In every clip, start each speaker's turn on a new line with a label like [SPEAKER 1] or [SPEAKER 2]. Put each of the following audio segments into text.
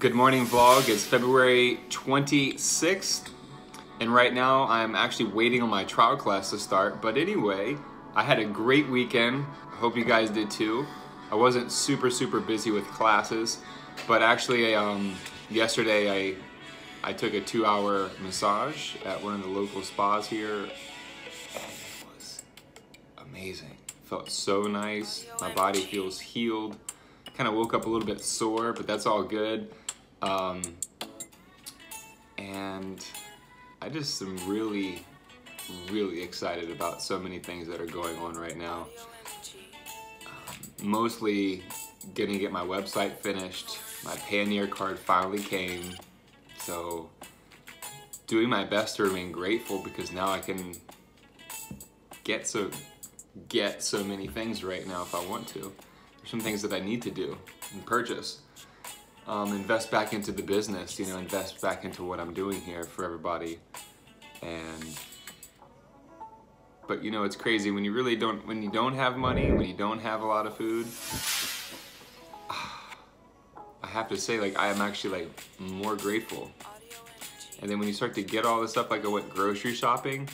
[SPEAKER 1] Good morning vlog. It's February 26th and right now I'm actually waiting on my trial class to start. But anyway, I had a great weekend. I hope you guys did too. I wasn't super busy with classes, but actually yesterday I took a 2-hour massage at one of the local spas here and it was amazing. Felt so nice. My body feels healed. Kind of woke up a little bit sore, but that's all good. And I just am really excited about so many things that are going on right now. Mostly gonna get my website finished. My Payoneer card finally came. So doing my best to remain grateful because now I can get so many things right now if I want to. There's some things that I need to do and purchase. Invest back into the business, you know, invest back into what I'm doing here for everybody. But you know, it's crazy when you really don't, when you don't have money, when you don't have a lot of food, I have to say, like, I am actually like more grateful. And then when you start to get all this stuff, like I went grocery shopping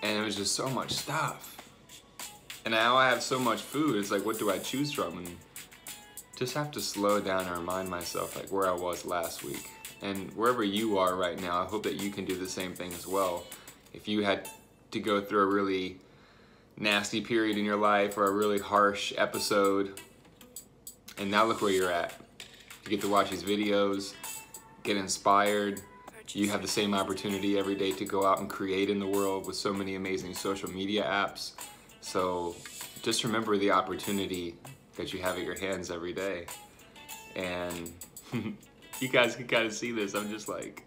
[SPEAKER 1] and it was just so much stuff. And now I have so much food, it's like, what do I choose from? And just have to slow down and remind myself like where I was last week. And wherever you are right now, I hope that you can do the same thing as well. If you had to go through a really nasty period in your life or a really harsh episode, and now look where you're at. You get to watch these videos, get inspired. You have the same opportunity every day to go out and create in the world with so many amazing social media apps. So just remember the opportunity that you have at your hands every day. And you guys can kind of see this. I'm just like,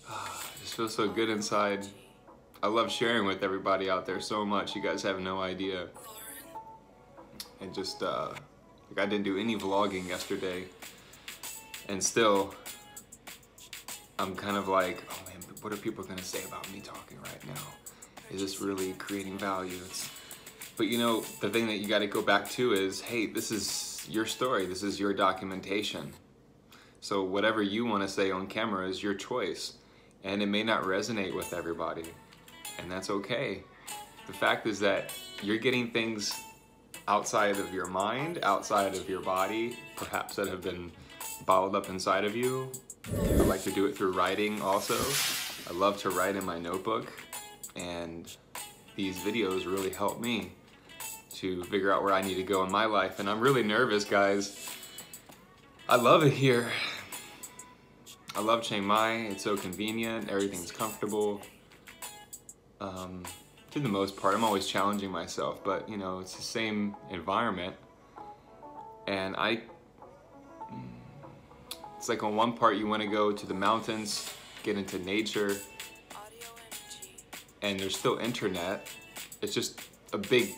[SPEAKER 1] I just feel so good inside. I love sharing with everybody out there so much. You guys have no idea. And just, like I didn't do any vlogging yesterday. And still, I'm kind of like, oh man, what are people gonna say about me talking right now? Is this really creating value? But you know, the thing that you gotta go back to is, hey, this is your story, this is your documentation. So whatever you wanna say on camera is your choice. And it may not resonate with everybody, and that's okay. The fact is that you're getting things outside of your mind, outside of your body, perhaps that have been bottled up inside of you. I like to do it through writing also. I love to write in my notebook, and these videos really help me to figure out where I need to go in my life. And I'm really nervous, guys. I love it here. I love Chiang Mai. It's so convenient. Everything's comfortable. To the most part, I'm always challenging myself, but you know, it's the same environment. And it's like on one part you want to go to the mountains, get into nature, and there's still internet. It's just a big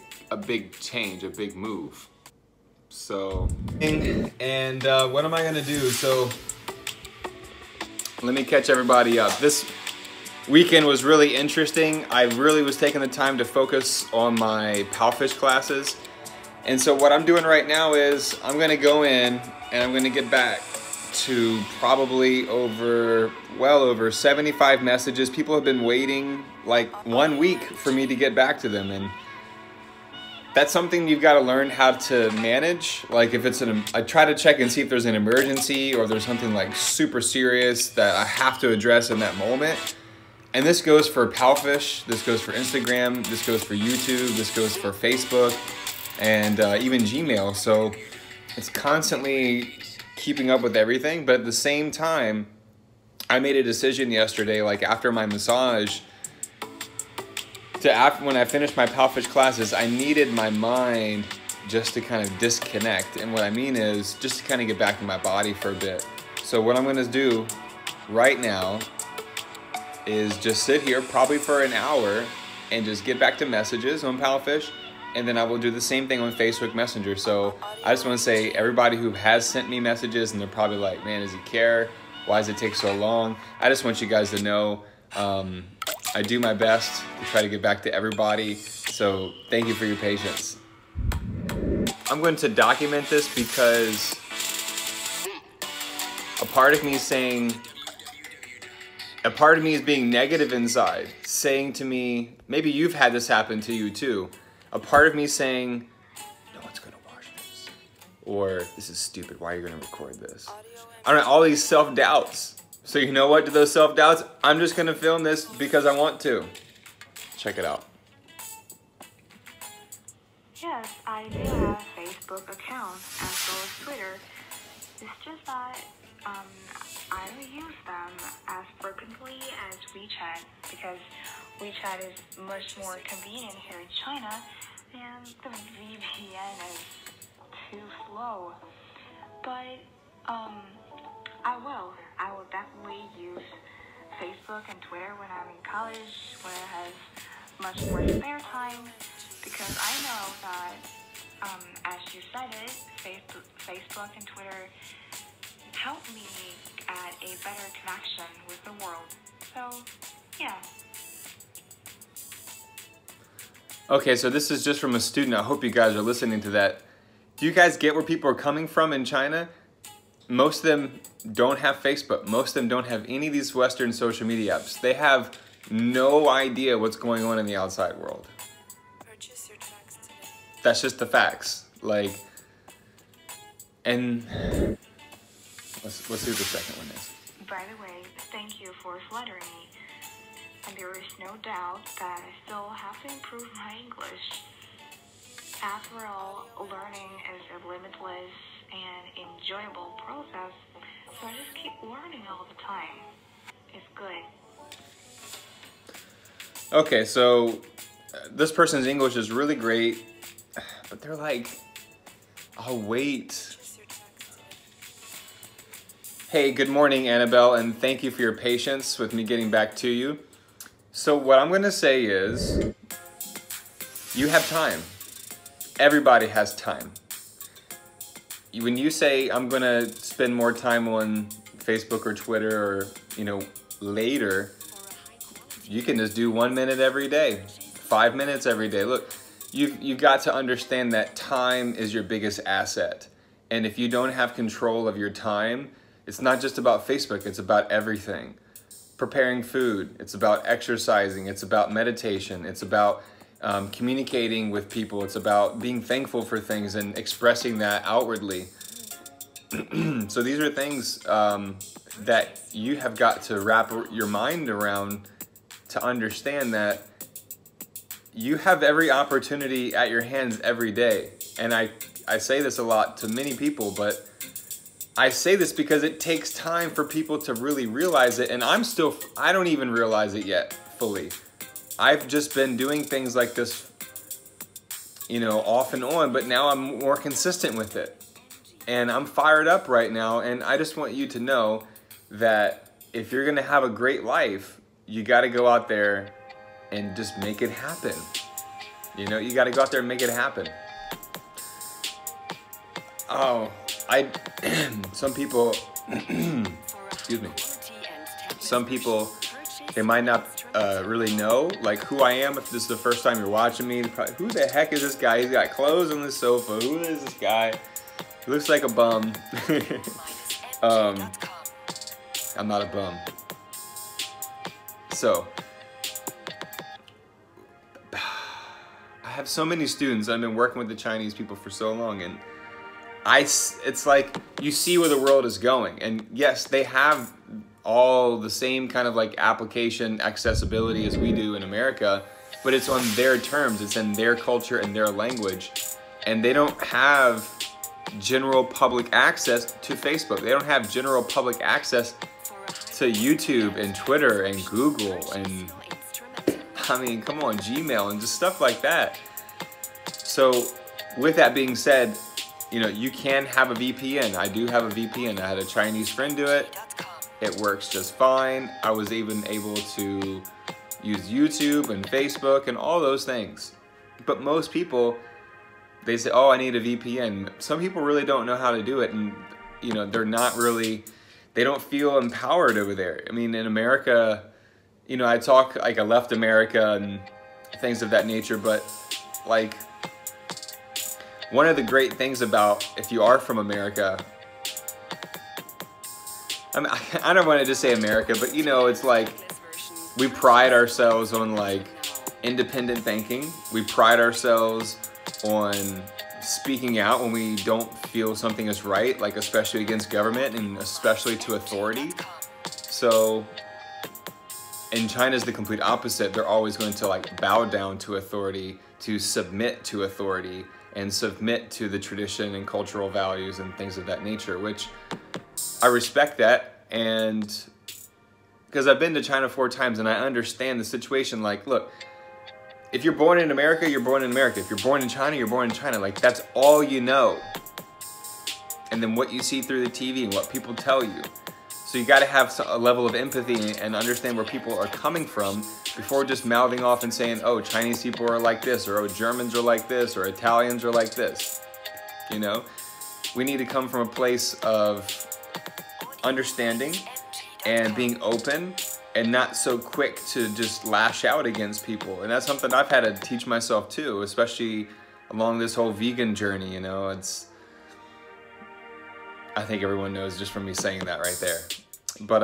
[SPEAKER 1] change, a big move. So, and what am I gonna do? So, let me catch everybody up. This weekend was really interesting. I really was taking the time to focus on my Palfish classes. And so what I'm doing right now is I'm gonna go in and I'm gonna get back to probably well over 75 messages. People have been waiting like 1 week for me to get back to them, and that's something you've got to learn how to manage. Like if it's I try to check and see if there's an emergency or if there's something like super serious that I have to address in that moment. And this goes for Palfish, this goes for Instagram, this goes for YouTube, this goes for Facebook, and even Gmail. So it's constantly keeping up with everything, but at the same time, I made a decision yesterday, like after my massage, when I finished my Palfish classes, I needed my mind just to kind of disconnect. And what I mean is just to kind of get back to my body for a bit. So what I'm gonna do right now is just sit here probably for an hour and just get back to messages on Palfish. And then I will do the same thing on Facebook Messenger. So I just want to say, everybody who has sent me messages and they're probably like, man, does he care? Why does it take so long? I just want you guys to know I do my best to try to get back to everybody. So thank you for your patience. I'm going to document this because A part of me saying, a part of me is being negative inside, saying to me, maybe you've had this happen to you too. A part of me saying, no one's gonna watch this. Or, this is stupid, why are you gonna record this? I don't know, all these self-doubts. So you know what, to those self-doubts, I'm just gonna film this because I want to. Check it out.
[SPEAKER 2] Yes, I do have a Facebook account as well as Twitter. It's just that I don't use them as frequently as WeChat because WeChat is much more convenient here in China and the VPN is too slow. But I will definitely use Facebook and Twitter when I'm in college, when I have much more spare time, because I know that, as you said it, Facebook and Twitter help me add a better connection with the world. So, yeah.
[SPEAKER 1] Okay, so this is just from a student. I hope you guys are listening to that. Do you guys get where people are coming from in China? Most of them don't have Facebook. Most of them don't have any of these Western social media apps. They have no idea what's going on in the outside world. That's just the facts. Like, and let's see what the second one is.
[SPEAKER 2] By the way, thank you for flattering me. And there is no doubt that I still have to improve my English. After all, learning is a limitless and enjoyable process, so I just keep learning all the time. It's good.
[SPEAKER 1] Okay, so this person's English is really great, but they're like, I'll wait. Hey, good morning, Annabelle, and thank you for your patience with me getting back to you. So what I'm gonna say is, you have time. Everybody has time. When you say, I'm gonna spend more time on Facebook or Twitter or, you know, later, you can just do 1 minute every day, 5 minutes every day. Look, you've got to understand that time is your biggest asset. And if you don't have control of your time, it's not just about Facebook, it's about everything. Preparing food, it's about exercising, it's about meditation, it's about communicating with people, it's about being thankful for things and expressing that outwardly. So these are things that you have got to wrap your mind around to understand that you have every opportunity at your hands every day. And I say this a lot to many people, but I say this because it takes time for people to really realize it, and I don't even realize it yet fully. I've just been doing things like this, you know, off and on, but now I'm more consistent with it. And I'm fired up right now, and I just want you to know that if you're gonna have a great life, you gotta go out there and just make it happen. You know, you gotta go out there and make it happen. Oh, some people, excuse me, some people, they might not really know like who I am. If this is the first time you're watching me, probably, who the heck is this guy? He's got clothes on the sofa. Who is this guy? He looks like a bum. I'm not a bum. So, I have so many students. I've been working with the Chinese people for so long, and it's like you see where the world is going. And yes, they have all the same kind of like application accessibility as we do in America, but it's on their terms, it's in their culture and their language. And they don't have general public access to Facebook. They don't have general public access to YouTube and Twitter and Google and, I mean, come on, Gmail and just stuff like that. So with that being said, you know, you can have a VPN. I do have a VPN. I had a Chinese friend do it. It works just fine. I was even able to use YouTube and Facebook and all those things. But most people, they say, oh, I need a VPN. Some people really don't know how to do it, and you know, they're not really, they don't feel empowered over there. I mean, in America, you know, I talk like I left America and things of that nature, but like, one of the great things about if you are from America, I mean, I don't want to just say America, but you know, it's like we pride ourselves on like independent thinking. We pride ourselves on speaking out when we don't feel something is right, like especially against government and especially to authority. So, and China's the complete opposite. They're always going to like bow down to authority, to submit to authority, and submit to the tradition and cultural values and things of that nature, which I respect that. And because I've been to China 4 times and I understand the situation. Like, look, if you're born in America, you're born in America. If you're born in China, you're born in China. Like, that's all you know. And then what you see through the TV and what people tell you. So you got to have a level of empathy and understand where people are coming from before just mouthing off and saying, oh, Chinese people are like this, or oh, Germans are like this, or Italians are like this. You know, we need to come from a place of understanding and being open and not so quick to just lash out against people. And that's something I've had to teach myself too, especially along this whole vegan journey. You know, I think everyone knows just from me saying that right there. But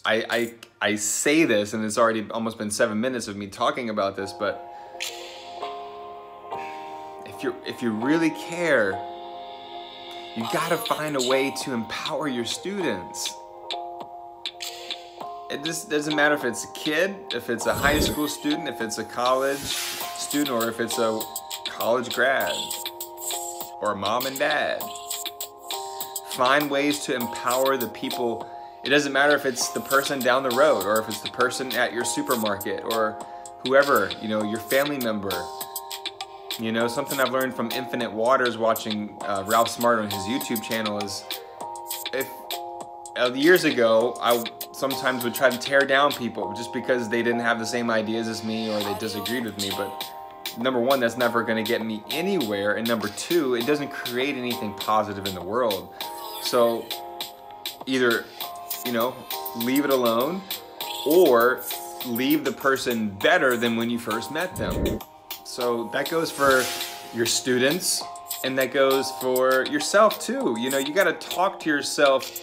[SPEAKER 1] I say this, and it's already almost been 7 minutes of me talking about this, but if you really care, you gotta find a way to empower your students. It just doesn't matter if it's a kid, if it's a high school student, if it's a college student, or if it's a college grad, or mom and dad. Find ways to empower the people. It doesn't matter if it's the person down the road, or if it's the person at your supermarket, or whoever, you know, your family member. You know, something I've learned from Infinite Waters watching Ralph Smart on his YouTube channel is, years ago, I sometimes would try to tear down people just because they didn't have the same ideas as me or they disagreed with me. But number one, that's never going to get me anywhere. And number two, it doesn't create anything positive in the world. So either, you know, leave it alone, or leave the person better than when you first met them. So that goes for your students, and that goes for yourself too. You know, you got to talk to yourself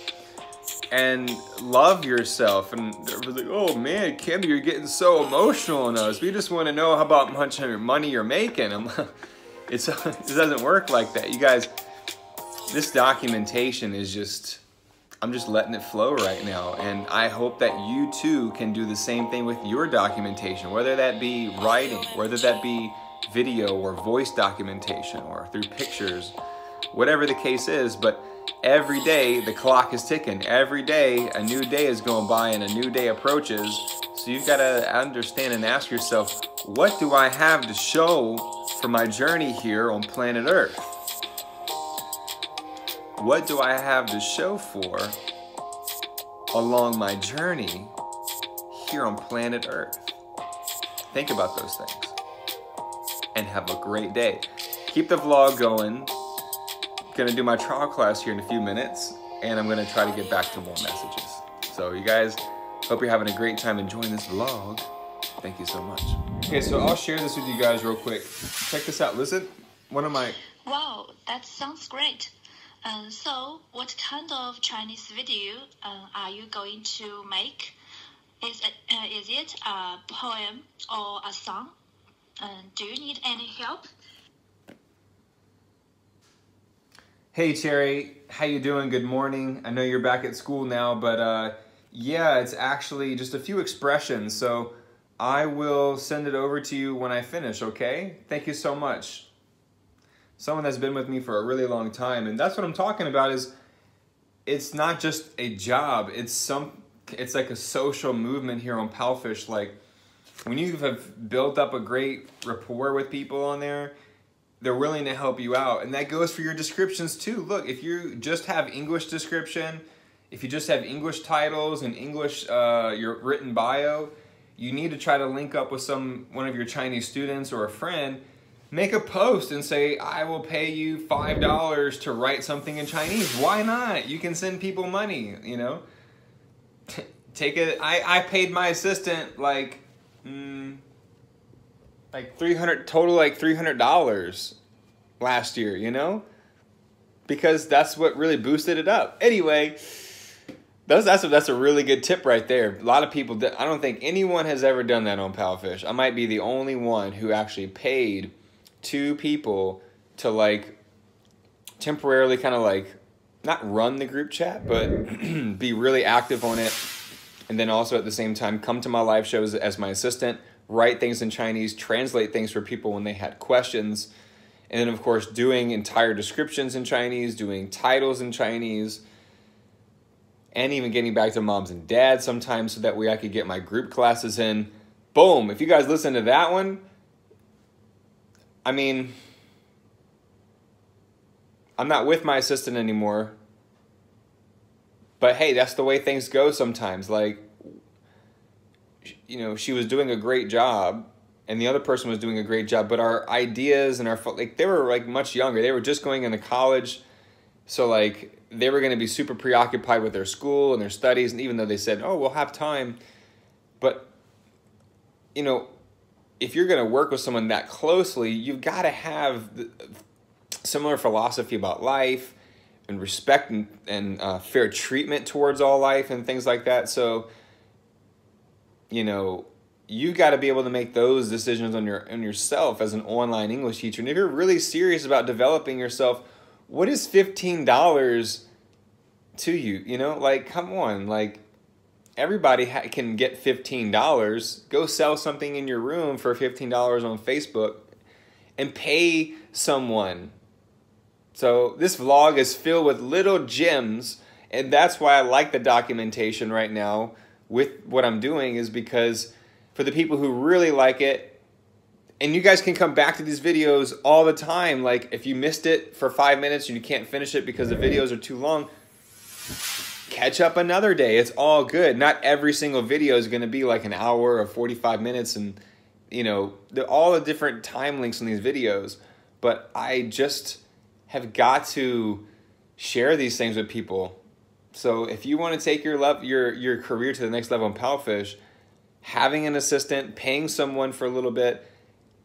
[SPEAKER 1] and love yourself. And they're like, oh man, Camden, you're getting so emotional on us. We just want to know how about how much money you're making. It doesn't work like that. You guys, this documentation is just, I'm just letting it flow right now. And I hope that you too can do the same thing with your documentation, whether that be writing, whether that be video or voice documentation or through pictures, whatever the case is. But every day the clock is ticking. Every day a new day is going by and a new day approaches. So you've got to understand and ask yourself, what do I have to show for my journey here on planet Earth? What do I have to show for along my journey here on planet Earth? Think about those things and have a great day. Keep the vlog going. Gonna do my trial class here in a few minutes, and I'm gonna try to get back to more messages. So you guys, hope you're having a great time enjoying this vlog. Thank you so much. Okay, so I'll share this with you guys real quick. Check this out. Listen, one of my...
[SPEAKER 3] Wow, that sounds great. So what kind of Chinese video are you going to make? Is it a poem or a song? Do you need any help?
[SPEAKER 1] Hey Cherry, how you doing? Good morning. I know you're back at school now, but yeah, it's actually just a few expressions. So I will send it over to you when I finish, okay? Thank you so much. Someone that's been with me for a really long time, and that's what I'm talking about. Is it's not just a job, it's like a social movement here on Palfish. Like when you have built up a great rapport with people on there, they're willing to help you out. And that goes for your descriptions too. Look, if you just have English description, if you just have English titles and English your written bio, you need to try to link up with one of your Chinese students or a friend. Make a post and say, I will pay you $5 to write something in Chinese. Why not? You can send people money, you know? Take it. I paid my assistant like $300 last year, you know? Because that's what really boosted it up. Anyway, That's a really good tip right there. A lot of people, I don't think anyone has ever done that on Palfish. I might be the only one who actually paid 2 people to like temporarily kind of like not run the group chat, but be really active on it. And then also at the same time come to my live shows as my assistant, write things in Chinese, translate things for people when they had questions. And then of course doing entire descriptions in Chinese, doing titles in Chinese, and even getting back to moms and dads sometimes so that way I could get my group classes in. Boom. If you guys listen to that one, I mean, I'm not with my assistant anymore. But hey, that's the way things go sometimes. Like, you know, she was doing a great job and the other person was doing a great job, but our ideas and our, like, they were like much younger. They were just going into college. So like, they were going to be super preoccupied with their school and their studies. And even though they said, oh, we'll have time. But, you know, if you're going to work with someone that closely, you've got to have similar philosophy about life and respect and fair treatment towards all life and things like that. So, you know, you got to be able to make those decisions on yourself as an online English teacher. And if you're really serious about developing yourself, what is $15 to you? You know, like, come on, like, everybody can get $15. Go sell something in your room for $15 on Facebook and pay someone. So this vlog is filled with little gems, and that's why I like the documentation right now with what I'm doing, is because for the people who really like it, and you guys can come back to these videos all the time. Like if you missed it for 5 minutes and you can't finish it because the videos are too long, catch up another day. It's all good. Not every single video is going to be like an hour or 45 minutes and, you know, all the different time links in these videos. But I just have got to share these things with people. So if you want to take your career to the next level in Palfish, having an assistant, paying someone for a little bit,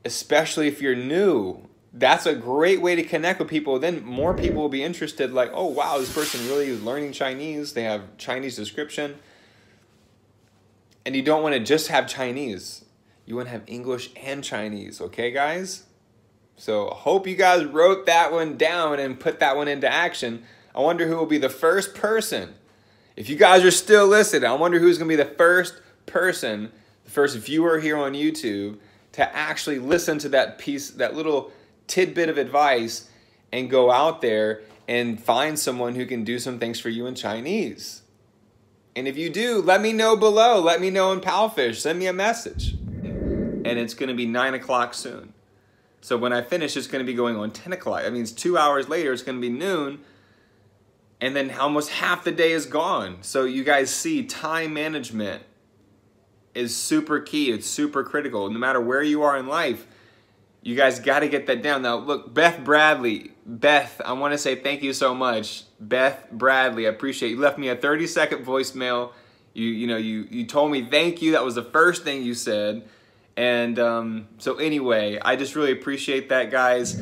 [SPEAKER 1] especially if you're new, that's a great way to connect with people. Then more people will be interested, like, oh, wow, this person really is learning Chinese. They have Chinese description. And you don't want to just have Chinese. You want to have English and Chinese, okay, guys? So I hope you guys wrote that one down and put that one into action. I wonder who will be the first person. If you guys are still listening, I wonder who's going to be the first person, the first viewer here on YouTube to actually listen to that piece, that little tidbit of advice, and go out there and find someone who can do some things for you in Chinese. And if you do, let me know below. Let me know in Palfish. Send me a message. And it's going to be 9 o'clock soon. So when I finish, it's going to be going on 10 o'clock. That means 2 hours later, it's going to be noon. And then almost half the day is gone. So you guys see, time management is super key. It's super critical. No matter where you are in life, you guys got to get that down. Now, look, Beth Bradley. Beth, I want to say thank you so much. Beth Bradley, I appreciate you. You left me a 30-second voicemail. You told me thank you. That was the first thing you said. And so anyway, I just really appreciate that, guys.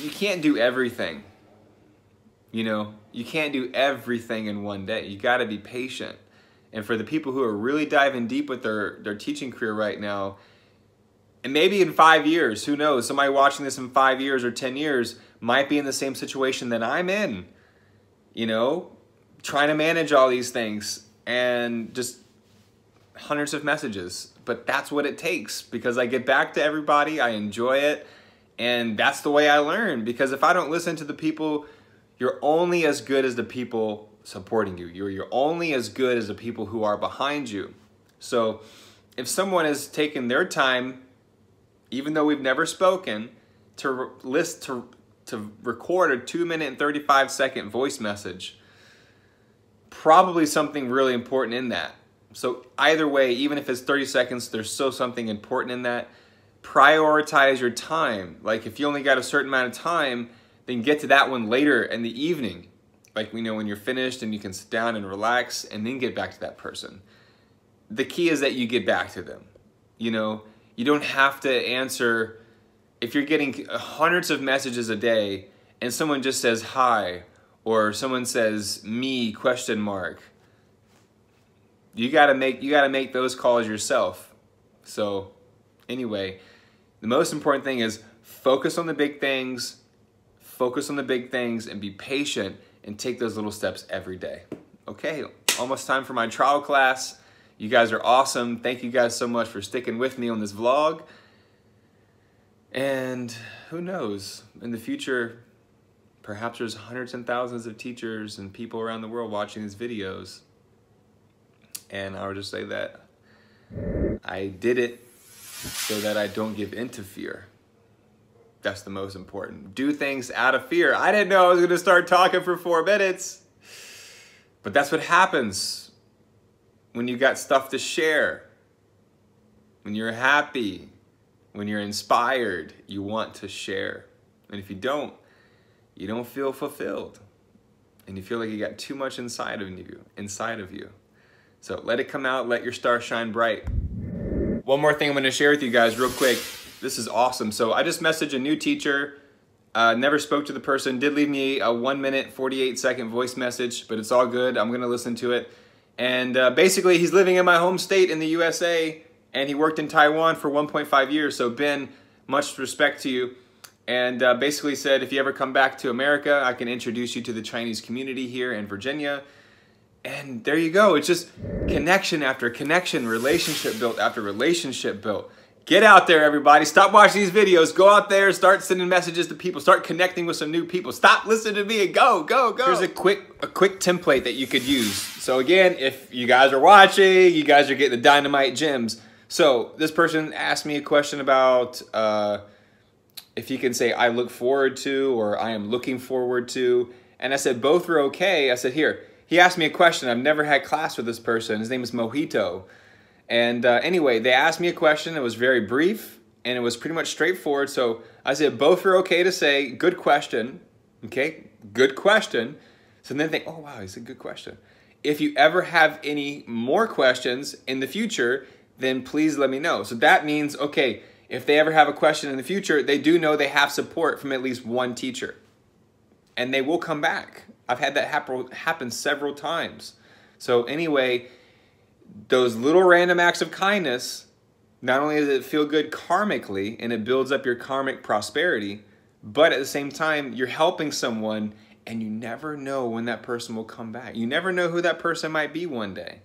[SPEAKER 1] You can't do everything. You know, you can't do everything in one day. You got to be patient. And for the people who are really diving deep with their teaching career right now, and maybe in 5 years, who knows, somebody watching this in 5 years or 10 years might be in the same situation that I'm in, you know, trying to manage all these things and just hundreds of messages. But that's what it takes, because I get back to everybody, I enjoy it, and that's the way I learn. Because if I don't listen to the people, you're only as good as the people supporting you. You're only as good as the people who are behind you. So if someone has taken their time, even though we've never spoken, to record a 2-minute and 35-second voice message, probably something really important in that. So either way, even if it's 30 seconds, there's still something important in that. Prioritize your time. Like if you only got a certain amount of time, then get to that one later in the evening. Like, you know, when you're finished and you can sit down and relax and then get back to that person. The key is that you get back to them. You know, you don't have to answer. If you're getting hundreds of messages a day and someone just says hi, or someone says me ? You gotta make those calls yourself. So anyway, the most important thing is focus on the big things, and be patient and take those little steps every day. Okay, almost time for my trial class. You guys are awesome. Thank you guys so much for sticking with me on this vlog. And who knows, in the future, perhaps there's hundreds and thousands of teachers and people around the world watching these videos. And I would just say that I did it so that I don't give in to fear. That's the most important. Do things out of fear. I didn't know I was gonna start talking for 4 minutes. But that's what happens when you got stuff to share. When you're happy, when you're inspired, you want to share. And if you don't feel fulfilled. And you feel like you got too much inside of you. So let it come out, let your star shine bright. One more thing I'm gonna share with you guys real quick. This is awesome. So I just messaged a new teacher, never spoke to the person, did leave me a 1-minute, 48-second voice message, but it's all good. I'm gonna listen to it. And basically he's living in my home state in the USA, and he worked in Taiwan for 1.5 years. So Ben, much respect to you. And basically said, if you ever come back to America, I can introduce you to the Chinese community here in Virginia. And there you go. It's just connection after connection, relationship built after relationship built. Get out there, everybody. Stop watching these videos. Go out there, start sending messages to people. Start connecting with some new people. Stop listening to me and go, go, go. Here's a quick template that you could use. So again, if you guys are watching, you guys are getting the dynamite gems. So this person asked me a question about if you can say I look forward to or I am looking forward to. And I said both are okay. I said here. He asked me a question. I've never had class with this person. His name is Mojito. And anyway, they asked me a question. It was very brief, and it was pretty much straightforward. So I said, both are okay to say, good question. Okay, good question. So then they think, oh, wow, it's a good question. If you ever have any more questions in the future, then please let me know. So that means, okay, if they ever have a question in the future, they do know they have support from at least one teacher. And they will come back. I've had that happen several times. So anyway, those little random acts of kindness, not only does it feel good karmically and it builds up your karmic prosperity, but at the same time, you're helping someone and you never know when that person will come back. You never know who that person might be one day.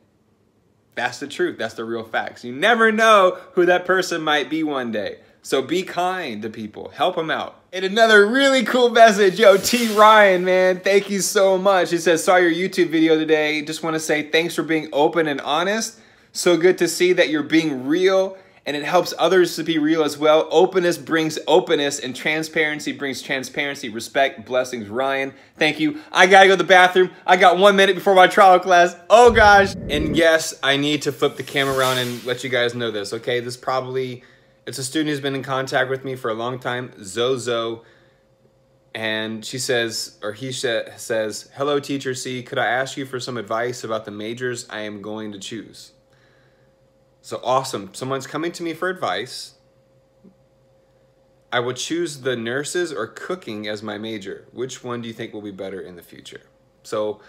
[SPEAKER 1] That's the truth. That's the real facts. You never know who that person might be one day. So be kind to people. Help them out. And another really cool message. Yo, T. Ryan, man, thank you so much. He says, saw your YouTube video today. Just want to say thanks for being open and honest. So good to see that you're being real, and it helps others to be real as well. Openness brings openness, and transparency brings transparency. Respect, blessings, Ryan. Thank you. I got to go to the bathroom. I got 1 minute before my trial class. Oh, gosh. And yes, I need to flip the camera around and let you guys know this, okay? This probably... It's a student who's been in contact with me for a long time, Zozo, and she says, or he says, hello, Teacher C, could I ask you for some advice about the majors I am going to choose? So awesome, someone's coming to me for advice. I would choose the nurses or cooking as my major. Which one do you think will be better in the future? So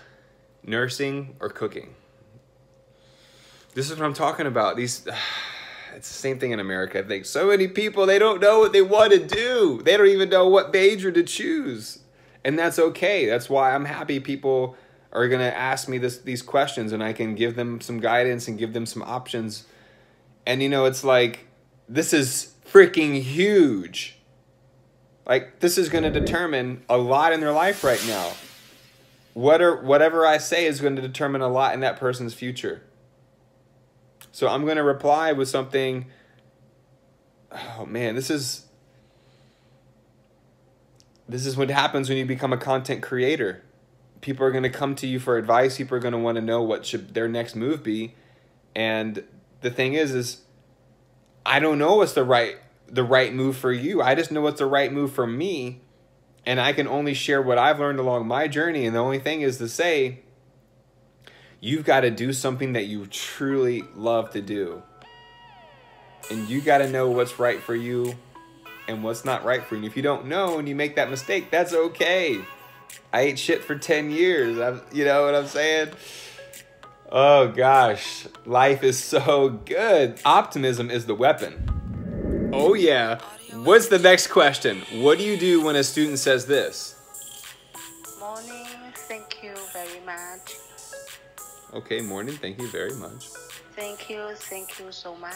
[SPEAKER 1] nursing or cooking. This is what I'm talking about. It's the same thing in America. I think so many people, they don't know what they want to do. They don't even know what major to choose. And that's okay. That's why I'm happy people are going to ask me these questions, and I can give them some guidance and give them some options. And you know, it's like, this is freaking huge. Like, this is going to determine a lot in their life right now. Whatever I say is going to determine a lot in that person's future. So I'm going to reply with something, oh man, this is what happens when you become a content creator. People are going to come to you for advice. People are going to want to know what should their next move be. And the thing is I don't know what's the right move for you. I just know what's the right move for me. And I can only share what I've learned along my journey. And the only thing is to say, you've got to do something that you truly love to do. And you got to know what's right for you and what's not right for you. And if you don't know and you make that mistake, that's okay. I ate shit for 10 years. You know what I'm saying? Oh gosh, life is so good. Optimism is the weapon. Oh yeah. What's the next question? What do you do when a student says this?
[SPEAKER 4] Morning, thank you very much.
[SPEAKER 1] Okay, morning, thank you very much.
[SPEAKER 4] Thank you so much.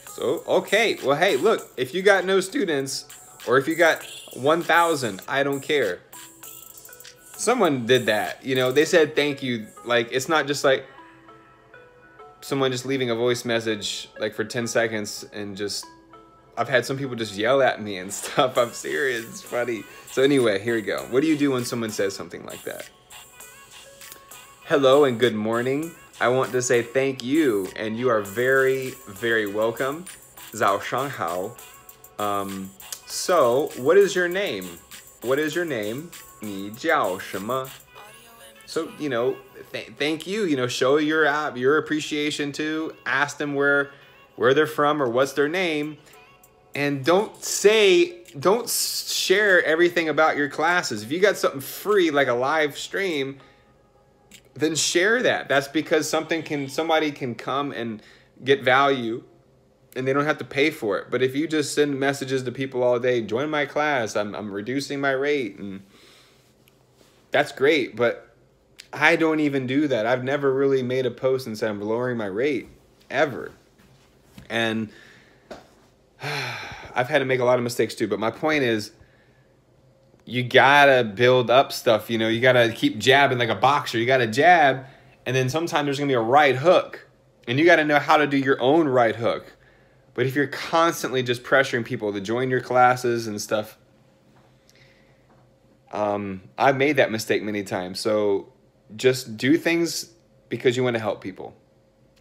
[SPEAKER 1] So, okay, well, hey, look, if you got no students, or if you got 1,000, I don't care. Someone did that, you know, they said thank you. Like, it's not just like someone just leaving a voice message like for 10 seconds and just, I've had some people just yell at me and stuff. I'm serious, it's funny. So anyway, here we go. What do you do when someone says something like that? Hello and good morning. I want to say thank you, and you are very, very welcome. 早上好. So, what is your name? What is your name? 你叫什么? So, you know, thank you. You know, show your appreciation to. Ask them where they're from or what's their name. And don't share everything about your classes. If you got something free, like a live stream, then share that. That's because somebody can come and get value and they don't have to pay for it. But if you just send messages to people all day, join my class, I'm reducing my rate, and that's great, but I don't even do that. I've never really made a post and said I'm lowering my rate, ever. And I've had to make a lot of mistakes too, but my point is, you gotta build up stuff, you know, you gotta keep jabbing like a boxer. You gotta jab, and then sometimes there's gonna be a right hook, and you gotta know how to do your own right hook. But if you're constantly just pressuring people to join your classes and stuff, I've made that mistake many times. So just do things because you want to help people,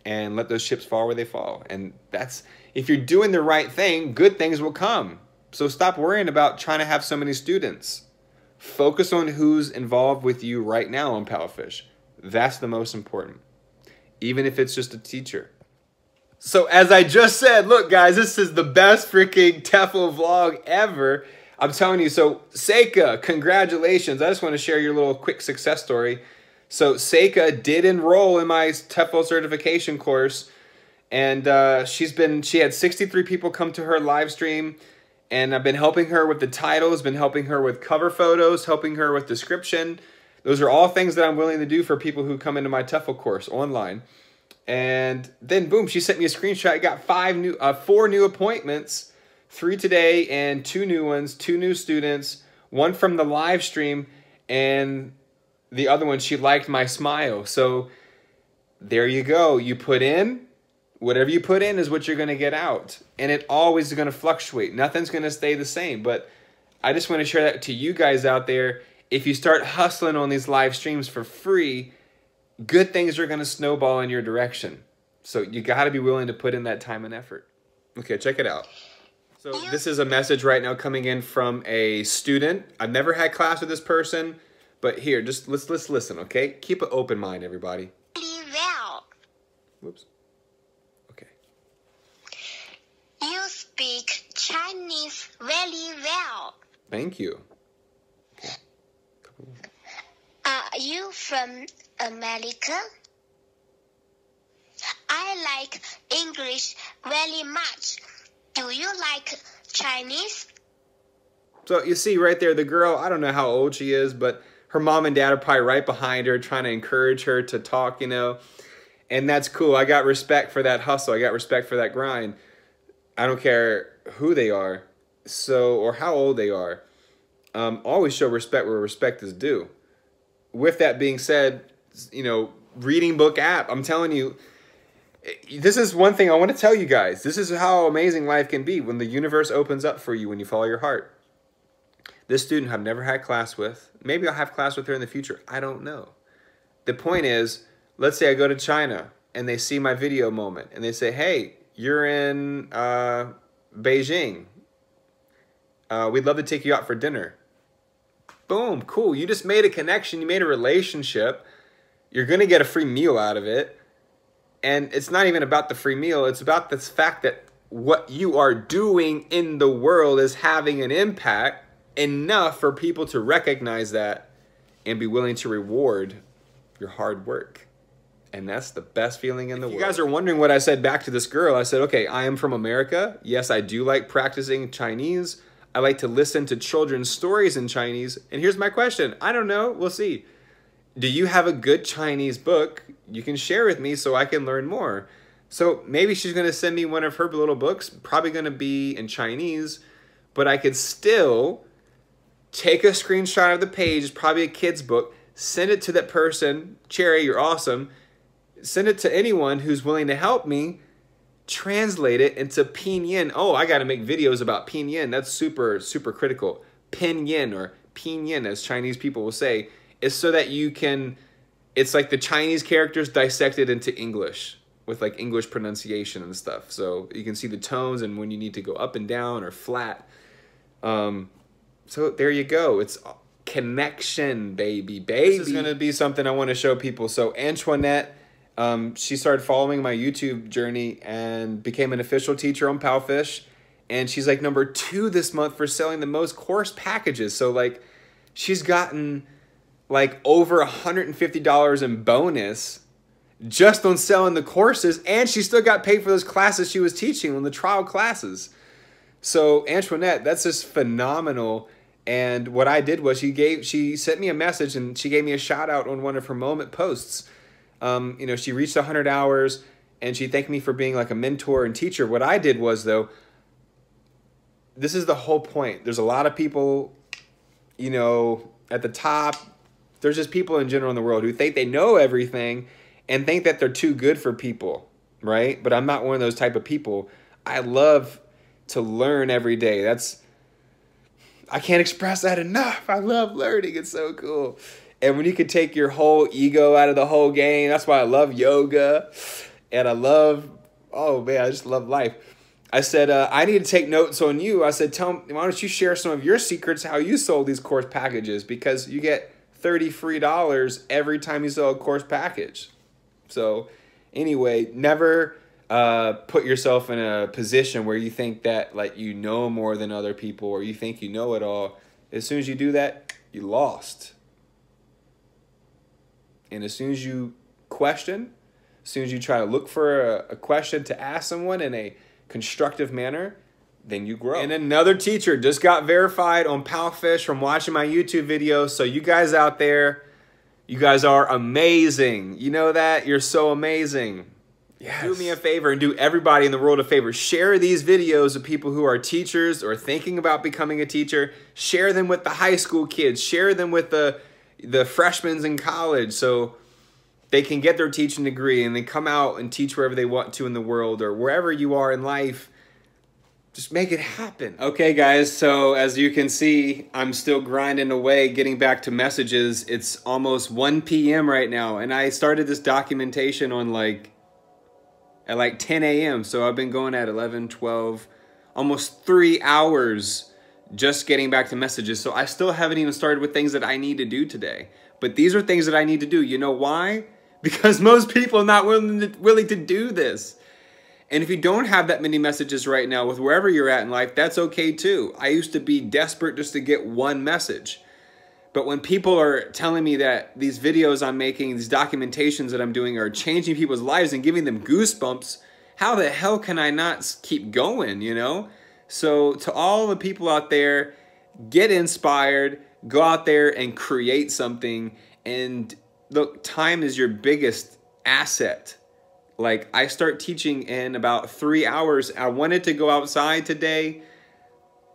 [SPEAKER 1] and let those chips fall where they fall. And that's, if you're doing the right thing, good things will come. So stop worrying about trying to have so many students. Focus on who's involved with you right now on Palfish. That's the most important, even if it's just a teacher. So as I just said, look guys, this is the best freaking TEFL vlog ever. I'm telling you. So Seika, congratulations. I just want to share your little quick success story. So Seika did enroll in my TEFL certification course, and she had 63 people come to her live stream. And I've been helping her with the titles, been helping her with cover photos, helping her with description. Those are all things that I'm willing to do for people who come into my TEFL course online. And then boom, she sent me a screenshot. I got 4 new appointments, 3 today and 2 new ones, 2 new students, 1 from the live stream, and the other one, she liked my smile. So there you go. You put in, whatever you put in is what you're going to get out. And it always is going to fluctuate. Nothing's going to stay the same. But I just want to share that to you guys out there. If you start hustling on these live streams for free, good things are going to snowball in your direction. So you got to be willing to put in that time and effort. Okay, check it out. So this is a message right now coming in from a student. I've never had class with this person, but here, just let's listen, okay? Keep an open mind, everybody. Whoops. Okay.
[SPEAKER 5] You speak Chinese very well.
[SPEAKER 1] Thank you. Okay.
[SPEAKER 5] Are you from America? I like English very much. Do you like Chinese?
[SPEAKER 1] So you see right there, the girl, I don't know how old she is, but her mom and dad are probably right behind her trying to encourage her to talk, you know. And that's cool. I got respect for that hustle. I got respect for that grind. I don't care who they are, or how old they are. Always show respect where respect is due. With that being said, you know, reading book app, I'm telling you, this is one thing I want to tell you guys. This is how amazing life can be when the universe opens up for you when you follow your heart. This student I've never had class with. Maybe I'll have class with her in the future. I don't know. The point is, let's say I go to China and they see my video moment and they say, hey, you're in Beijing. We'd love to take you out for dinner. Boom, cool. You just made a connection. You made a relationship. You're going to get a free meal out of it. And it's not even about the free meal. It's about the fact that what you are doing in the world is having an impact enough for people to recognize that and be willing to reward your hard work. And that's the best feeling in the world. If you guys are wondering what I said back to this girl, I said, okay, I am from America. Yes, I do like practicing Chinese. I like to listen to children's stories in Chinese. And here's my question. I don't know. We'll see. Do you have a good Chinese book you can share with me so I can learn more? So maybe she's going to send me one of her little books, probably going to be in Chinese, but I could still take a screenshot of the page, probably a kid's book, send it to that person. Cherry, you're awesome. Send it to anyone who's willing to help me translate it into pinyin. Oh, I got to make videos about pinyin. That's super, super critical. Pinyin, or pinyin, as Chinese people will say, is so that you can, it's like the Chinese characters dissected into English with like English pronunciation and stuff. So you can see the tones and when you need to go up and down or flat. So there you go. It's connection, baby. This is going to be something I want to show people. So Antoinette, she started following my YouTube journey and became an official teacher on Palfish. And she's like #2 this month for selling the most course packages. So like she's gotten like over $150 in bonus just on selling the courses. And she still got paid for those classes she was teaching on the trial classes. So Antoinette, that's just phenomenal. And what I did was she sent me a message and she gave me a shout out on one of her moment posts. You know, she reached 100 hours and she thanked me for being like a mentor and teacher. What I did was, though, this is the whole point. There's a lot of people, you know, at the top. There's just people in general in the world who think they know everything and think that they're too good for people, right? But I'm not one of those type of people. I love to learn every day. I can't express that enough. I love learning. It's so cool. And when you can take your whole ego out of the whole game, that's why I love yoga. And I love, oh man, I just love life. I said, I need to take notes on you. I said, why don't you share some of your secrets, how you sold these course packages? Because you get $30 free every time you sell a course package. So anyway, never put yourself in a position where you think that like you know more than other people or you think you know it all. As soon as you do that, you lost. And as soon as you question, as soon as you try to look for a question to ask someone in a constructive manner, then you grow. And another teacher just got verified on Palfish from watching my YouTube videos. So you guys out there, you guys are amazing. You know that? You're so amazing. Yes. Do me a favor and do everybody in the world a favor. Share these videos with people who are teachers or thinking about becoming a teacher. Share them with the high school kids. Share them with the freshmen in college so they can get their teaching degree and then come out and teach wherever they want to in the world or wherever you are in life. Just make it happen. Okay, guys, so as you can see, I'm still grinding away, getting back to messages. It's almost 1 p.m. right now, and I started this documentation on at like 10 a.m. So I've been going at 11, 12, almost 3 hours just getting back to messages. So I still haven't even started with things that I need to do today. But these are things that I need to do. You know why? Because most people are not willing to do this. And if you don't have that many messages right now with wherever you're at in life, that's okay too. I used to be desperate just to get one message. But when people are telling me that these videos I'm making, these documentations that I'm doing are changing people's lives and giving them goosebumps, how the hell can I not keep going, you know? So to all the people out there, get inspired, go out there and create something. And look, time is your biggest asset. Like, I start teaching in about 3 hours. I wanted to go outside today.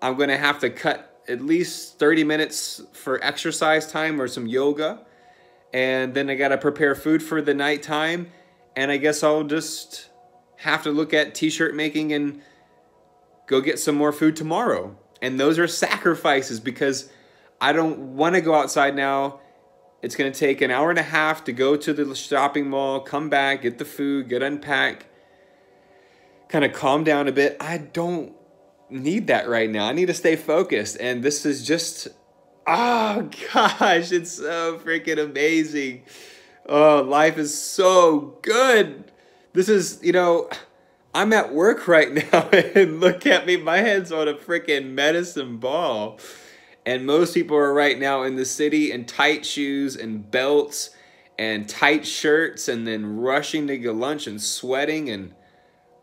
[SPEAKER 1] I'm going to have to cut at least 30 minutes for exercise time or some yoga. And then I got to prepare food for the nighttime. And I guess I'll just have to look at t-shirt making and go get some more food tomorrow. And those are sacrifices because I don't want to go outside now. It's going to take an hour and a half to go to the shopping mall, come back, get the food, get unpacked, kind of calm down a bit. I don't need that right now. I need to stay focused. And this is just, oh gosh, it's so freaking amazing. Oh, life is so good. This is, you know, I'm at work right now and look at me, my head's on a freaking medicine ball. And most people are right now in the city in tight shoes and belts and tight shirts and then rushing to get lunch and sweating and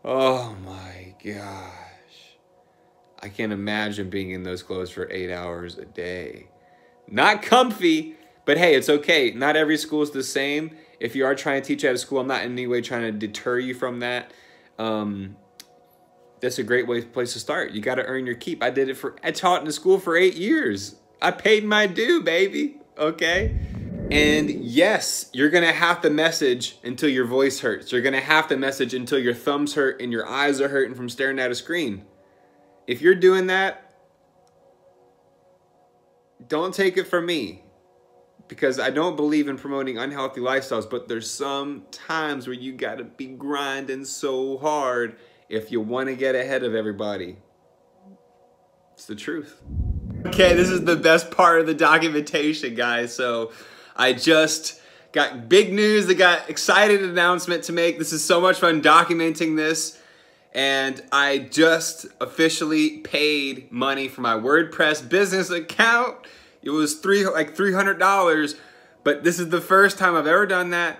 [SPEAKER 1] oh my gosh. I can't imagine being in those clothes for 8 hours a day. Not comfy, but hey, it's okay. Not every school is the same. If you are trying to teach at a school, I'm not in any way trying to deter you from that. That's a great place to start. You got to earn your keep. I taught in the school for 8 years. I paid my due, baby. Okay. And yes, you're going to have to message until your voice hurts. You're going to have to message until your thumbs hurt and your eyes are hurting from staring at a screen. If you're doing that, don't take it from me. Because I don't believe in promoting unhealthy lifestyles, but there's some times where you got to be grinding so hard if you want to get ahead of everybody. It's the truth. Okay, this is the best part of the documentation, guys. So I just got big news. I got excited announcement to make. This is so much fun documenting this. And I just officially paid money for my WordPress business account. It was like $300, but this is the first time I've ever done that.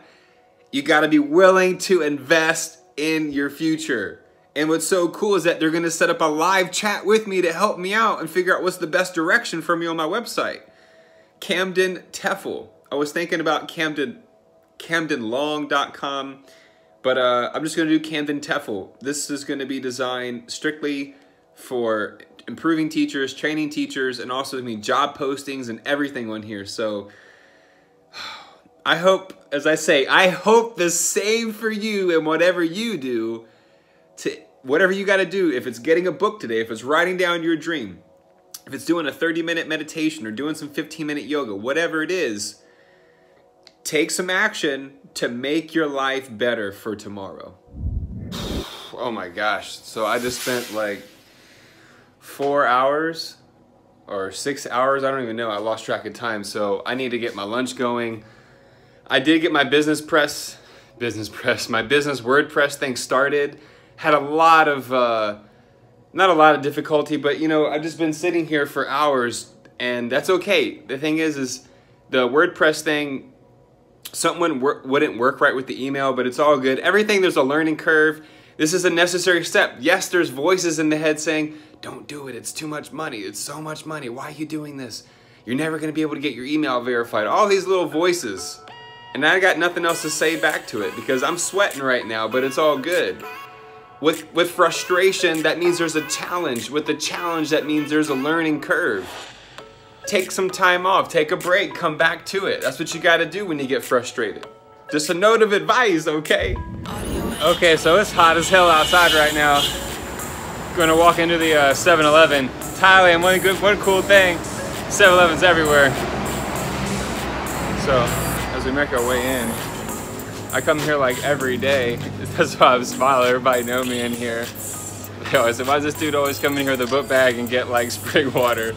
[SPEAKER 1] You gotta be willing to invest in your future. And what's so cool is that they're gonna set up a live chat with me to help me out and figure out what's the best direction for me on my website. Camden TEFL. I was thinking about CamdenLong.com, but I'm just gonna do Camden TEFL. This is gonna be designed strictly for improving teachers, training teachers, and also job postings and everything on here. So I hope, as I say, I hope the same for you and whatever you do, to whatever you got to do. If it's getting a book today, if it's writing down your dream, if it's doing a 30-minute meditation or doing some 15-minute yoga, whatever it is, take some action to make your life better for tomorrow. Oh my gosh. So I just spent like 4 hours or 6 hours, I don't even know, I lost track of time. So I need to get my lunch going. I did get my my business WordPress thing started. Had a lot of, not a lot of difficulty, but you know, I've just been sitting here for hours and that's okay. The thing is the WordPress thing, something wouldn't work right with the email, but it's all good. Everything, there's a learning curve. This is a necessary step. Yes, there's voices in the head saying, don't do it, it's too much money, it's so much money, why are you doing this? You're never gonna be able to get your email verified. All these little voices. And I got nothing else to say back to it because I'm sweating right now, but it's all good. With frustration, that means there's a challenge. With the challenge, that means there's a learning curve. Take some time off, take a break, come back to it. That's what you gotta do when you get frustrated. Just a note of advice, okay? Okay, so it's hot as hell outside right now. Gonna walk into the 7-Eleven. Thailand, one cool thing, 7-Elevens everywhere. So, as we make our way in, I come here like every day. That's why I'm smiling, everybody know me in here. They always say, why does this dude always come in here with a book bag and get like spring water?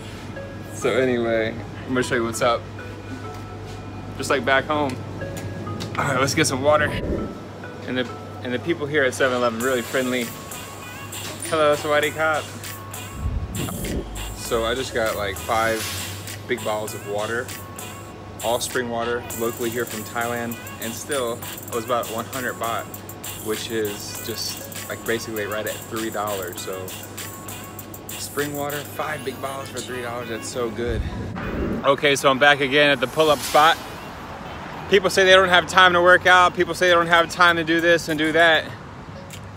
[SPEAKER 1] So anyway, I'm gonna show you what's up. Just like back home. All right, let's get some water. And the people here at 7-Eleven really friendly. Hello, Sawadee Cop. So I just got like 5 big bottles of water, all spring water, locally here from Thailand, and still it was about 100 baht, which is just like basically right at $3. So spring water, 5 big bottles for $3. That's so good. Okay, so I'm back again at the pull-up spot. People say they don't have time to work out. People say they don't have time to do this and do that.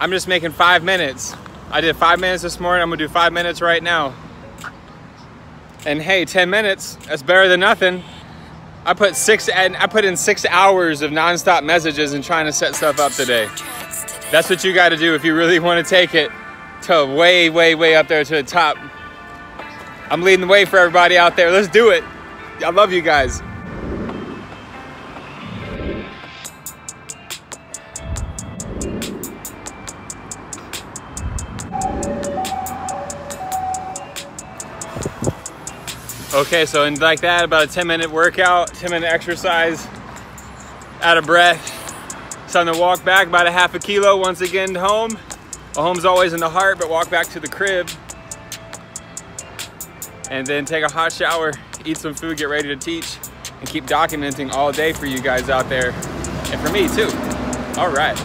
[SPEAKER 1] I'm just making 5 minutes. I did 5 minutes this morning. I'm gonna do 5 minutes right now. And hey, 10 minutes, that's better than nothing. I put in 6 hours of nonstop messages and trying to set stuff up today. That's what you gotta do if you really wanna take it to way, way, way up there to the top. I'm leading the way for everybody out there. Let's do it. I love you guys. Okay, so in like that, about a 10-minute workout, 10-minute exercise, out of breath. It's time to walk back about a half a kilo once again home. Well, home's always in the heart, but walk back to the crib. and then take a hot shower, eat some food, get ready to teach, and keep documenting all day for you guys out there, and for me too. All right.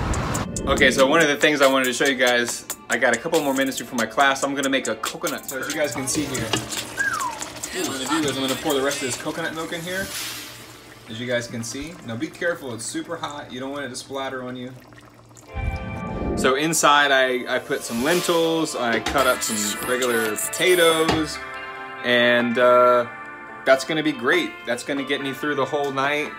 [SPEAKER 1] Okay, so one of the things I wanted to show you guys, I got a couple more minutes before my class. I'm gonna make a coconut. So as you guys can see here, what I'm gonna do is I'm gonna pour the rest of this coconut milk in here. As you guys can see. Now be careful, it's super hot. You don't want it to splatter on you. So inside I put some lentils, I cut up some regular potatoes, and that's gonna be great. That's gonna get me through the whole night.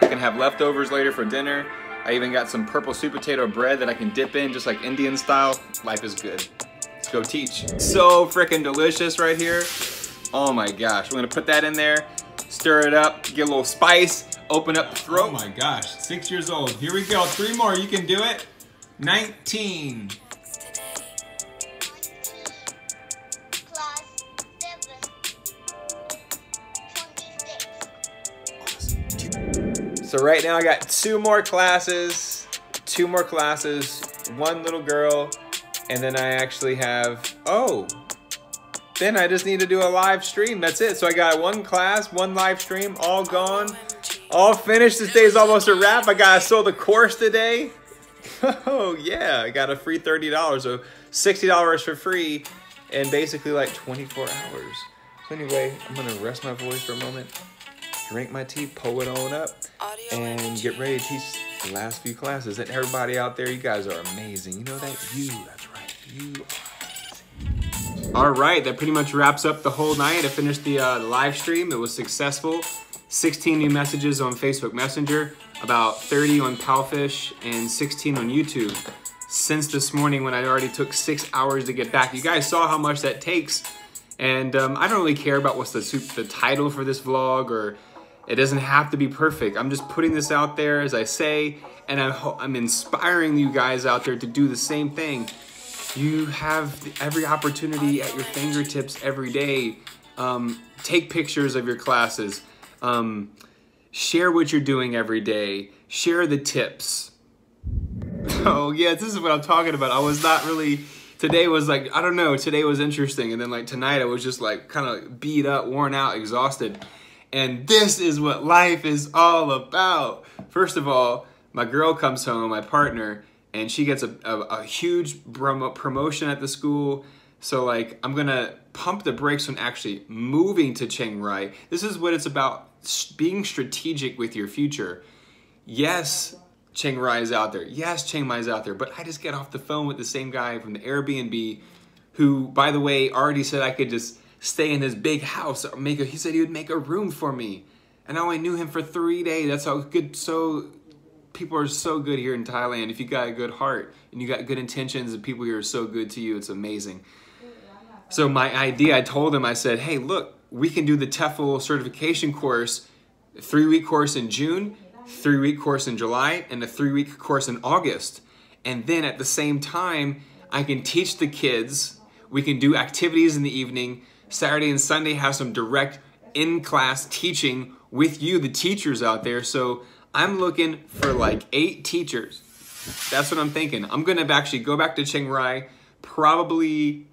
[SPEAKER 1] I can have leftovers later for dinner. I even got some purple sweet potato bread that I can dip in just like Indian style. Life is good. Let's go teach. So freaking delicious right here. Oh my gosh, we're gonna put that in there, stir it up, get a little spice, open up the throat. Oh my gosh, 6 years old. Here we go, 3 more, you can do it. 19. So right now I got 2 more classes, 1 little girl, and then I actually have, then I just need to do a live stream, that's it. So I got 1 class, 1 live stream, all gone, all finished. This day is almost a wrap. I sold the course today. Oh yeah, I got a free $30, so $60 for free, and basically like 24 hours. So anyway, I'm gonna rest my voice for a moment, drink my tea, pull it on up, and get ready to teach the last few classes. And everybody out there, you guys are amazing. You know that? That's right, you are amazing. All right, that pretty much wraps up the whole night. I finished the live stream. It was successful. 16 new messages on Facebook Messenger, about 30 on Palfish, and 16 on YouTube. Since this morning when I already took 6 hours to get back. You guys saw how much that takes. And I don't really care about what's the title for this vlog, or it doesn't have to be perfect. I'm just putting this out there, as I say, and I'm inspiring you guys out there to do the same thing. You have every opportunity at your fingertips every day. Take pictures of your classes. Share what you're doing every day. Share the tips. Oh yeah, this is what I'm talking about. I was not really, today was like, I don't know, today was interesting. And then like tonight I was just like kind of beat up, worn out, exhausted. And this is what life is all about. First of all, my girl comes home, my partner, and she gets a huge promotion at the school. So like, I'm gonna pump the brakes on actually moving to Chiang Rai. This is what it's about, being strategic with your future. Yes, Chiang Rai is out there. Yes, Chiang Mai is out there. But I just get off the phone with the same guy from the Airbnb who, by the way, already said I could just stay in his big house. He said he would make a room for me. And I only knew him for 3 days. That's how good, people are so good here in Thailand. If you got a good heart and you got good intentions, and people here are so good to you, it's amazing. So my idea, I told him, I said, hey, look, we can do the TEFL certification course, a 3-week course in June, 3-week course in July, and a 3-week course in August. And then at the same time, I can teach the kids. We can do activities in the evening. Saturday and Sunday have some direct in-class teaching with you, the teachers out there. So I'm looking for like 8 teachers. That's what I'm thinking. I'm gonna actually go back to Chiang Rai probably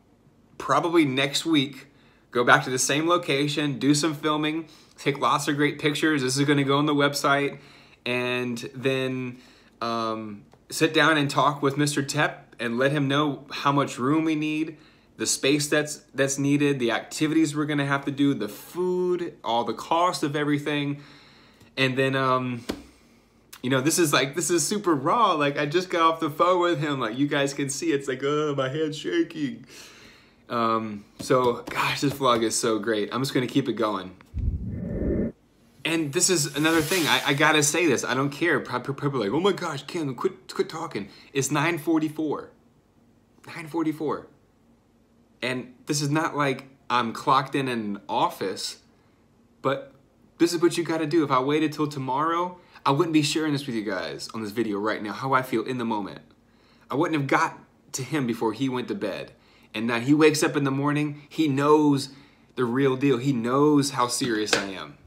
[SPEAKER 1] next week. Go back to the same location, do some filming, take lots of great pictures. This is gonna go on the website, and then sit down and talk with Mr. Tep and let him know how much room we need, the space that's needed, the activities we're gonna have to do, the food, all the cost of everything. And then, you know, this is super raw. Like, I just got off the phone with him. Like, you guys can see, it's like, oh, my hand's shaking. So, gosh, this vlog is so great. I'm just gonna keep it going. And this is another thing, I gotta say this, I don't care. People are like, oh my gosh, Kim, quit talking. It's 9:44. 9:44. And this is not like I'm clocked in an office, but this is what you gotta do. If I waited till tomorrow, I wouldn't be sharing this with you guys on this video right now, how I feel in the moment. I wouldn't have got to him before he went to bed. And now he wakes up in the morning, he knows the real deal. He knows how serious I am.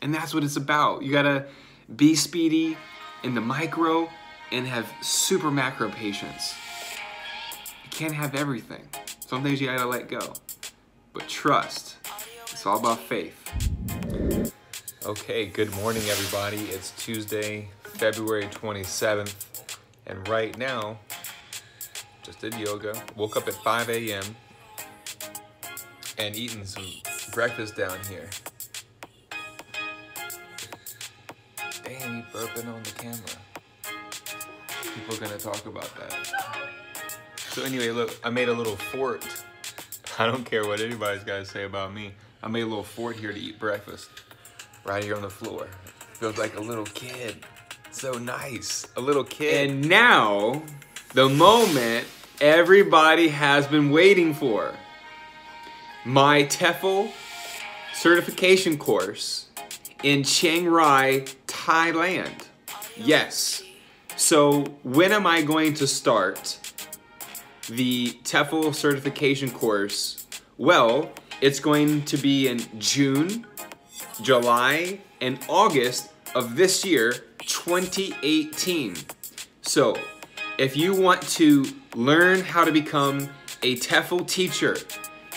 [SPEAKER 1] And that's what it's about. You gotta be speedy in the micro and have super macro patience. You can't have everything. Some things you gotta let go. but trust. It's all about faith. Okay, good morning everybody. It's Tuesday, February 27th, and right now, just did yoga, woke up at 5 a.m. and eating some breakfast down here. Damn, you burping on the camera. People are gonna talk about that. So anyway, look, I made a little fort. I don't care what anybody's gotta say about me. I made a little fort here to eat breakfast. Right here on the floor. Feels like a little kid. So nice. A little kid. And now, the moment everybody has been waiting for. My TEFL certification course in Chiang Rai, Thailand. Yes. So when am I going to start the TEFL certification course? Well, it's going to be in June, July, and August of this year, 2018. So, if you want to learn how to become a TEFL teacher,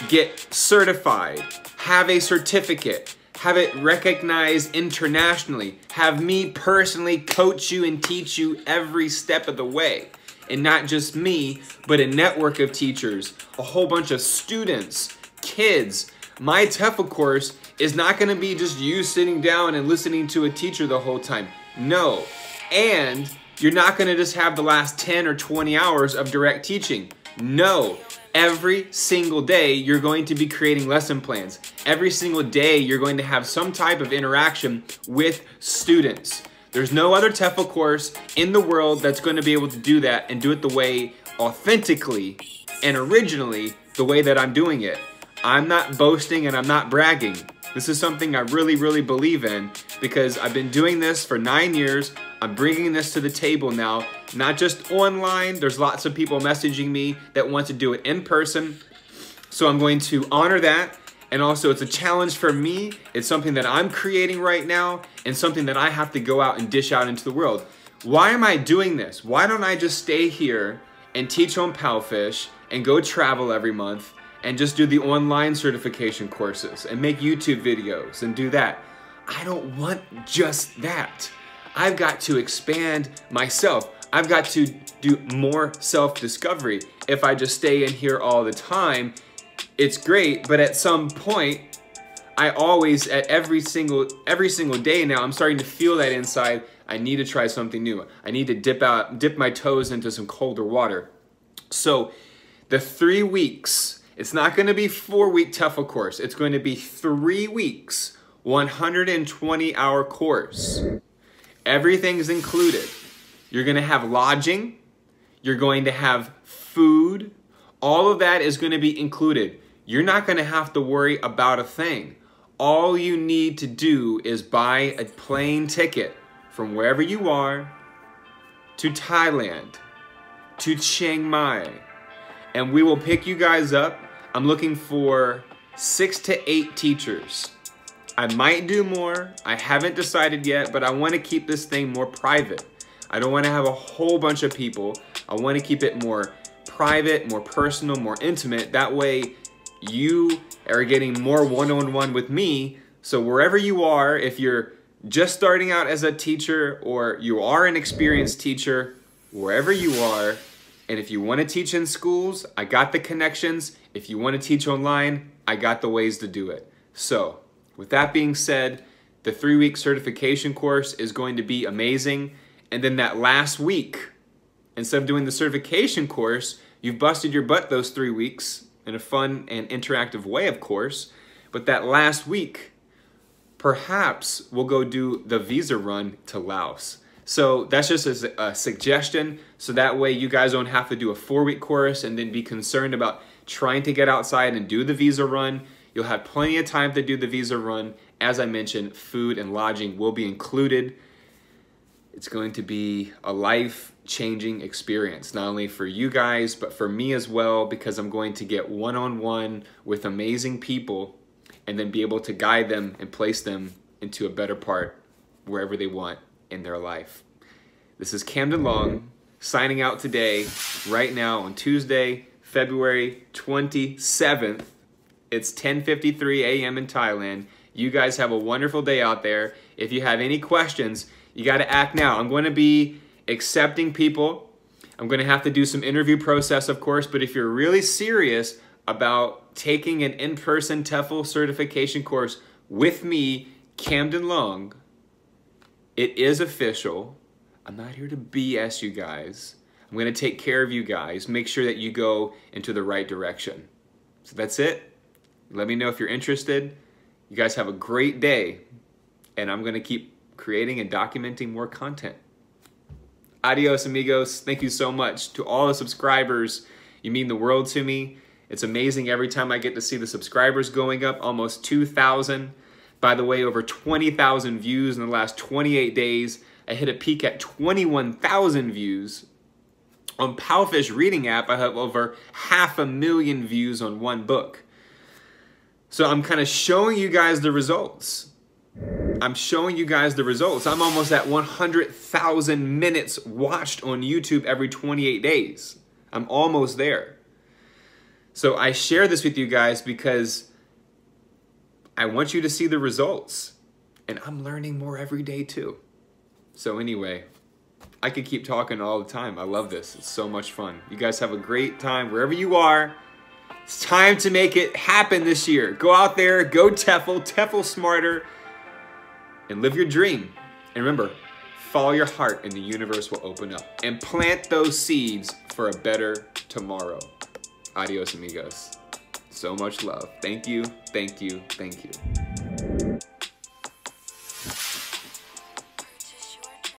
[SPEAKER 1] get certified, have a certificate, have it recognized internationally, have me personally coach you and teach you every step of the way, and not just me, but a network of teachers, a whole bunch of students, kids. My TEFL course is not gonna be just you sitting down and listening to a teacher the whole time. No. And you're not gonna just have the last 10 or 20 hours of direct teaching. No. Every single day, you're going to be creating lesson plans. Every single day, you're going to have some type of interaction with students. There's no other TEFL course in the world that's going to be able to do that and do it the way authentically and originally the way that I'm doing it. I'm not boasting and I'm not bragging. This is something I really, really believe in because I've been doing this for 9 years. I'm bringing this to the table now, not just online. There's lots of people messaging me that want to do it in person. So I'm going to honor that. And also it's a challenge for me. It's something that I'm creating right now and something that I have to go out and dish out into the world. Why am I doing this? Why don't I just stay here and teach on Palfish and go travel every month and just do the online certification courses and make YouTube videos and do that? I don't want just that. I've got to expand myself. I've got to do more self-discovery. If I just stay in here all the time, it's great, but at some point, I always, at every single day now, I'm starting to feel that inside. I need to try something new. I need to dip my toes into some colder water. So the 3 weeks, it's not going to be 4-week TEFL course. It's going to be 3 weeks, 120-hour course. Everything's included. You're going to have lodging. You're going to have food. All of that is going to be included. You're not going to have to worry about a thing. All you need to do is buy a plane ticket from wherever you are to Thailand, to Chiang Mai, and we will pick you guys up. I'm looking for 6 to 8 teachers. I might do more. I haven't decided yet, but I want to keep this thing more private. I don't want to have a whole bunch of people. I want to keep it more private, more personal, more intimate. That way you are getting more one-on-one with me. So wherever you are, if you're just starting out as a teacher or you are an experienced teacher, wherever you are, and if you want to teach in schools, I got the connections. If you want to teach online, I got the ways to do it. So with that being said, the 3-week certification course is going to be amazing. And then that last week, instead of doing the certification course, you've busted your butt those 3 weeks in a fun and interactive way, of course. But that last week, perhaps we'll go do the visa run to Laos. So that's just a suggestion. So that way you guys don't have to do a 4-week course and then be concerned about trying to get outside and do the visa run. You'll have plenty of time to do the visa run. As I mentioned, food and lodging will be included. It's going to be a life-changing experience, not only for you guys, but for me as well, because I'm going to get one-on-one with amazing people and then be able to guide them and place them into a better part wherever they want in their life. This is Camden Long signing out today, right now on Tuesday, February 27th. It's 10:53 a.m. in Thailand. You guys have a wonderful day out there. If you have any questions, you got to act now. I'm going to be accepting people. I'm going to have to do some interview process, of course, but if you're really serious about taking an in-person TEFL certification course with me, Camden Long, it is official. I'm not here to BS you guys. I'm going to take care of you guys, make sure that you go into the right direction. So that's it. Let me know if you're interested. You guys have a great day, and I'm going to keep creating and documenting more content. Adios, amigos. Thank you so much. To all the subscribers, you mean the world to me. It's amazing every time I get to see the subscribers going up, almost 2,000. By the way, over 20,000 views in the last 28 days. I hit a peak at 21,000 views. On Palfish Reading app, I have over 500,000 views on one book. So I'm kind of showing you guys the results. I'm showing you guys the results. I'm almost at 100,000 minutes watched on YouTube every 28 days. I'm almost there. So I share this with you guys because I want you to see the results. And I'm learning more every day too. So anyway, I could keep talking all the time. I love this. It's so much fun. You guys have a great time wherever you are. It's time to make it happen this year. Go out there, go TEFL, TEFL smarter, and live your dream. And remember, follow your heart and the universe will open up. And plant those seeds for a better tomorrow. Adios, amigos. So much love. Thank you, thank you, thank you.